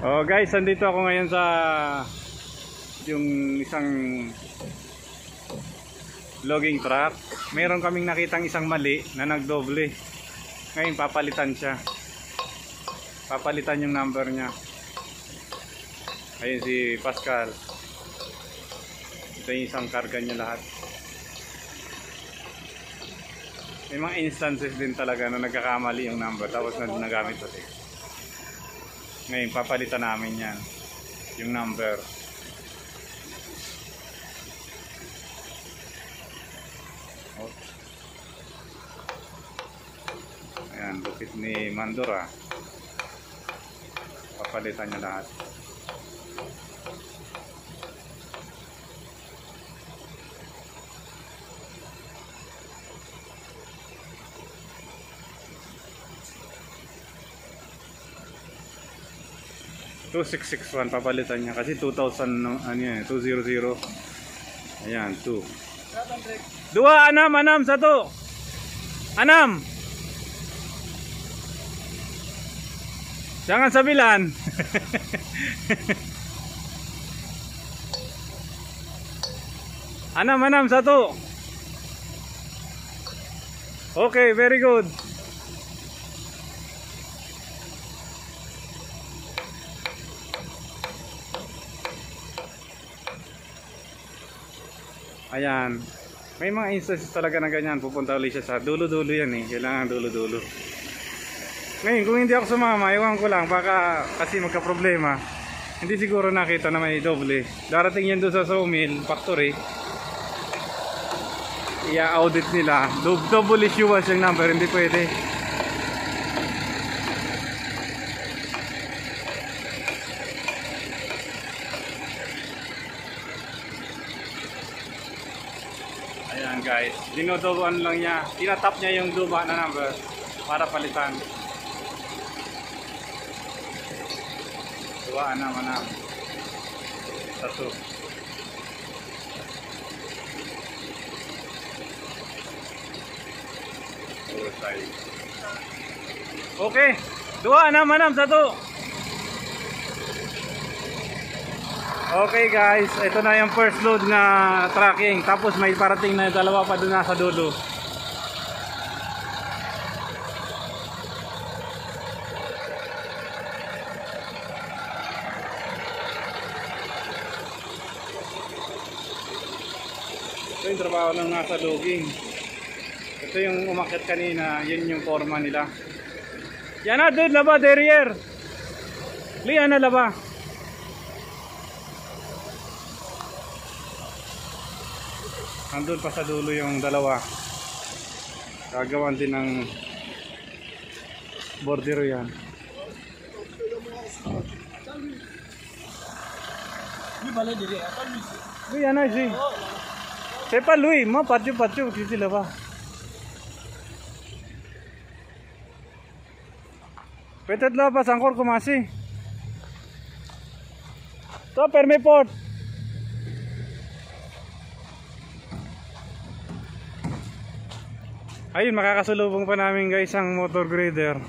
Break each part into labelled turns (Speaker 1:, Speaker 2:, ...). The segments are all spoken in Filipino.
Speaker 1: Oh guys, andito ako ngayon sa yung isang logging truck. Meron kaming nakitang isang mali na nagdoble. Ngayon papalitan siya. Papalitan yung number niya. Ayun si Pascal. Ito yung isang karga niya lahat. May mga instances din talaga na nagkakamali yung number tapos na nagamit ulit. Ngayon papalitan namin yan yung number. Oh. Ayan, lupit ni Mandora. Papalitan niya lahat. $2661 papalitan niya kasi 2000 ano yan, 200. Ayan, 2. Dua, anam, satu. Anam. Jangan sabilan. Anam, satu. Okay, very good. Ayan. May mga instances talaga na ganyan. Pupunta ulit siya sa dulo-dulo yan eh. Kailangan dulo-dulo. Ngayon, kung hindi ako sumama, iwan ko lang. Baka kasi magka-problema. Hindi siguro nakita na may doble. Darating yan doon sa sawmill, factory. I-audit nila. Double issue was yung number. Hindi pwede. Ayan guys, dinodoban lang niya, tinatap niya yung luma na number para palitan. Dua, anam. Satu. Okay, dua, anam, satu. Okay guys, ito na yung first load na tracking. Tapos may parating na dalawa pa doon nasa dulo. Ito yung trabaho ng nasa logging. Ito yung umakyat kanina, yun yung forma nila. Yan na, dude, laba, derriere. Lian na laba. Andun pa sa dulo yung dalawa. Gagawan din ng bordero yan. Lui ana si. C'est pas lui, moi patio ici là-bas. Peut-être là-bas encore commencé. Toi permis porte. Ayun, makakasalubong pa namin guys ang motor grader.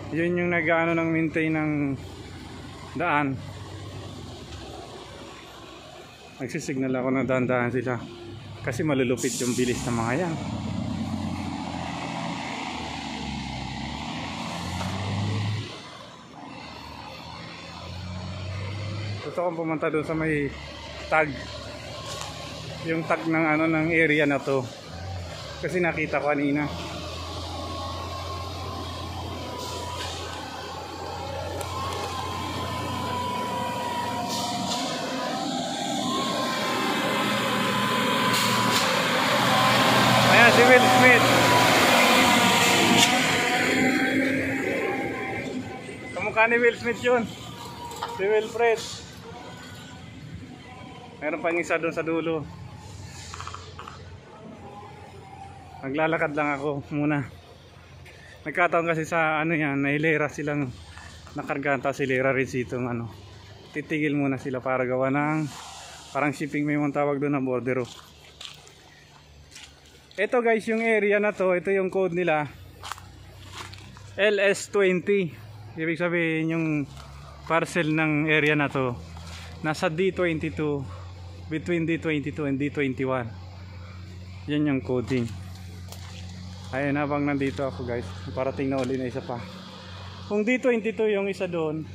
Speaker 1: Yun yung nag-ano ng maintain ng daan. Nagsisignal ako na dahan-dahan sila. Kasi malulupit yung bilis ng mga yan. Gusto kong pumunta doon sa may tag. Yung tag ng ano ng area na to. Kasi nakita ko kanina. Ayan si Will Smith. Kamukha ni Will Smith yun. Si Wilfred. Meron pang isa doon sa dulo. Naglalakad lang ako muna. Nagkataon kasi sa ano yan, nahilera silang nakargaan, tapos hilera rin sitong ano. Titigil muna sila para gawa ng parang shipping, may mong tawag doon na bordero. Ito guys, yung area na to, ito yung code nila. LS20. Ibig sabihin yung parcel ng area na to nasa D22, between D22 and D21. Yan yung coding. Ayun, habang nandito ako guys, parating na uli na isa pa. Kung D22 yung isa doon,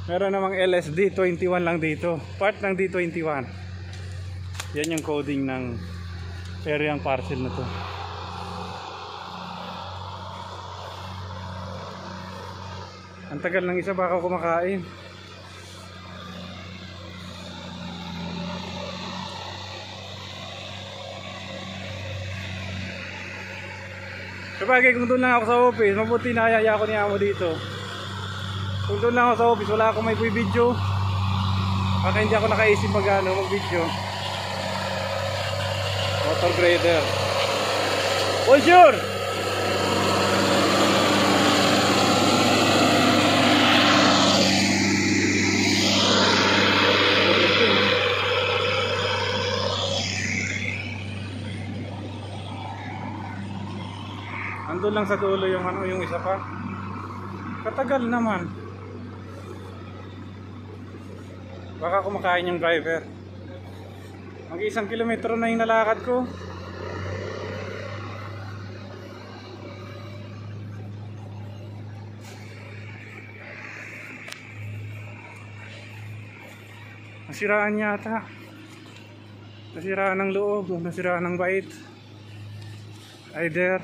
Speaker 1: meron namang LSD 21 lang dito, part ng D21. Yan yung coding ng area ng parcel na to. Ang tagal ng isa baka kumakain. Sabagay, kung doon lang ako sa office, mabuti na ayaya ko ni amo dito. Kung doon lang ako sa office, wala akong may video. Baka hindi ako nakaisip mag-video. Motor grader. Bonjour! Andun lang sa dulo yung yung isa pa. Katagal naman. Baka kumakain yung driver. Mag-1 kilometro na yung nalakad ko. Nasiraan yata. Nasiraan ng loob, nasiraan ng bait. Either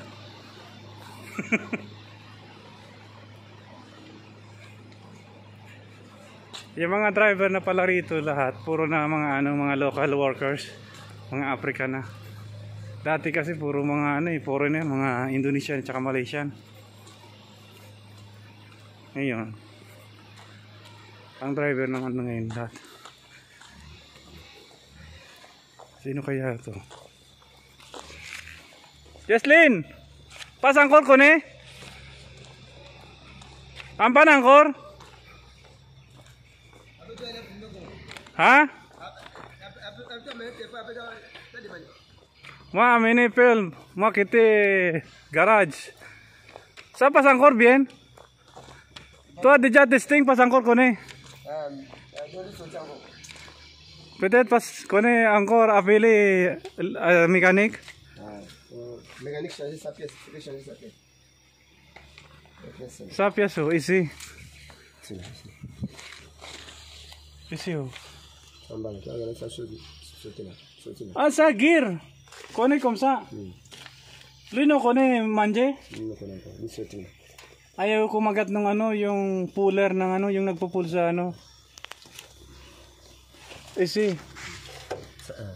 Speaker 1: yung mga driver na pala rito lahat puro na mga mga local workers, mga African na. Dati kasi puro mga foreigner, mga Indonesian at Malaysian. Ngayon ang driver ng ngayon lahat. Sino kaya ito? Jesslyn, pas angkor kone? Ampan angkor? Ha? Moi, मैंने film, moi quitté garage. Ça passe encore bien? Toi déjà testing passe encore connais? Peut-être parce qu'on est encore appelé mécanique.
Speaker 2: Mécanique changer sa pièce, il faut changer sa pièce.
Speaker 1: Sa pièce ici. Ici.
Speaker 2: En bas, tu regardes ça sauter là, sauter là.
Speaker 1: Ah, ça gear. Connais comme ça. Lui no connais manger.
Speaker 2: Non, connais pas. Il saute là.
Speaker 1: Ayaw kumagat ng yung puller ng yung nagpo-pull sa Ici.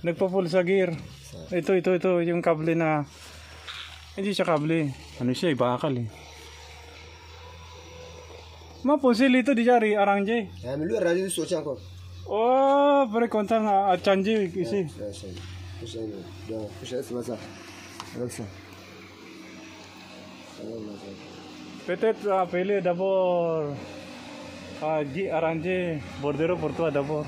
Speaker 1: Nagpo-pull sa gear. Ito yung kable na hindi siya kable. Ano siya, bakal eh. Mapunsil ito di jari arrange.
Speaker 2: Ah, mais lui arrange il saute encore.
Speaker 1: Oh, very content à changer ici.
Speaker 2: Donc, c'est ça. Avec ça.
Speaker 1: Peut-être appeler d'abord arranger bordero pour toi d'abord.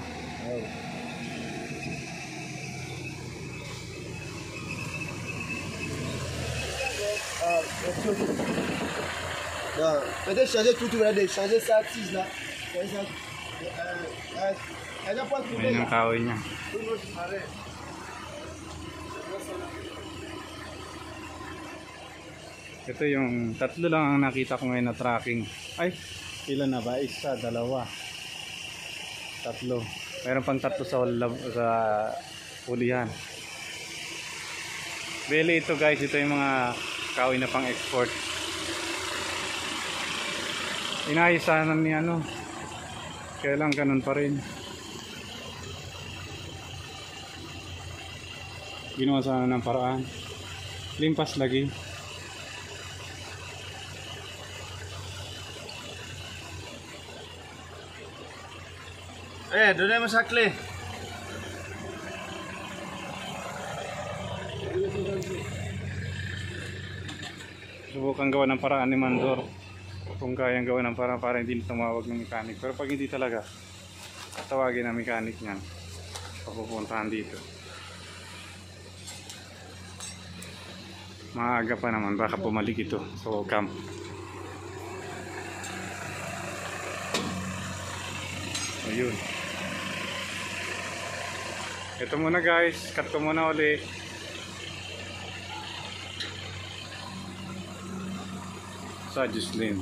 Speaker 2: Peut-être changer tout, changer ça, 6 là.
Speaker 1: Ayan yung kahoy niya. Ito yung tatlo lang ang nakita ko ngayon na tracking. Ay, ilan na ba? Isa, dalawa, tatlo. Meron pang tatlo sa hulihan. Beli ito guys, ito yung mga kahoy na pang export. Inayos sana ni kaya lang ganun pa rin. Ginawa sana ng paraan. Limpas lagi.
Speaker 2: Donnez-moi sa clé.
Speaker 1: Subukan gawa ng paraan ni Mandor. Kung kayang gawa ng paraan para hindi tumawag ng mechanic. Pero pag hindi talaga, tawagin ng mechanic niyan. Papupuntahan dito. Maaga pa naman, baka pumalik ito sa camp. Ayun. Ito muna guys, cut ko muna uli. Sa Jocelyn.